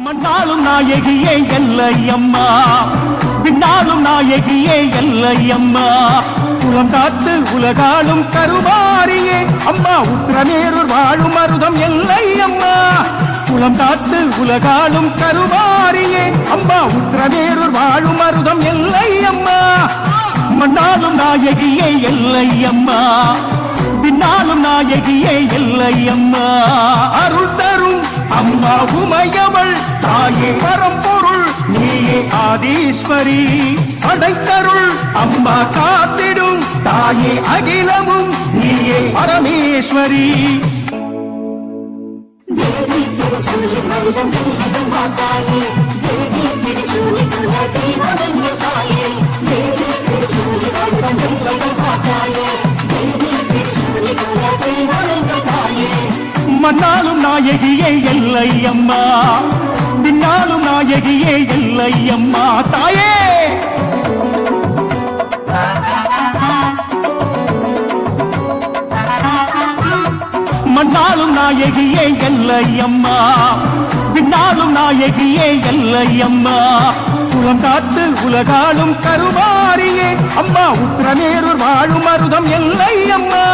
மண்ணாலும் நாயகியே எல்லையம்மா, பின்னாலும் நாயகியே எல்லையம்மா, குலம் காத்து உலகாலும் கருமாரியே அம்மா, உத்திரமேரூர் வாழும் மருதம் எல்லையம்மா, குலம் காத்து உலகாலும் கருமாரியே அம்மா, உத்திரமேரூர் வாழும் மருதம் எல்லையம்மா, மண்ணாலும் நாயகியே எல்லையம்மா, பின்னாலும் நாயகியே எல்லையம்மா, அருள் தரும் அம்மா உமையவள் தாயே பரம்பொருள் நீயே ஆதீஸ்வரி, அடைத்தருள் அம்மா காத்திடும் தாயே அகிலமும் நீயே பரமேஸ்வரி. மண்ணாலும் நாயகியே எல்லையம்மா, பின்னாலும் நாயகியே எல்லையம்மா தாயே. மண்ணாலும் நாயகியே எல்லையம்மா, பின்னாலும் நாயகியே எல்லையம்மா, குலம் காத்து உலகாலும் கருமாரியே அம்மா, உத்திரமேரூர் வாழும் மருதம் எல்லையம்மா,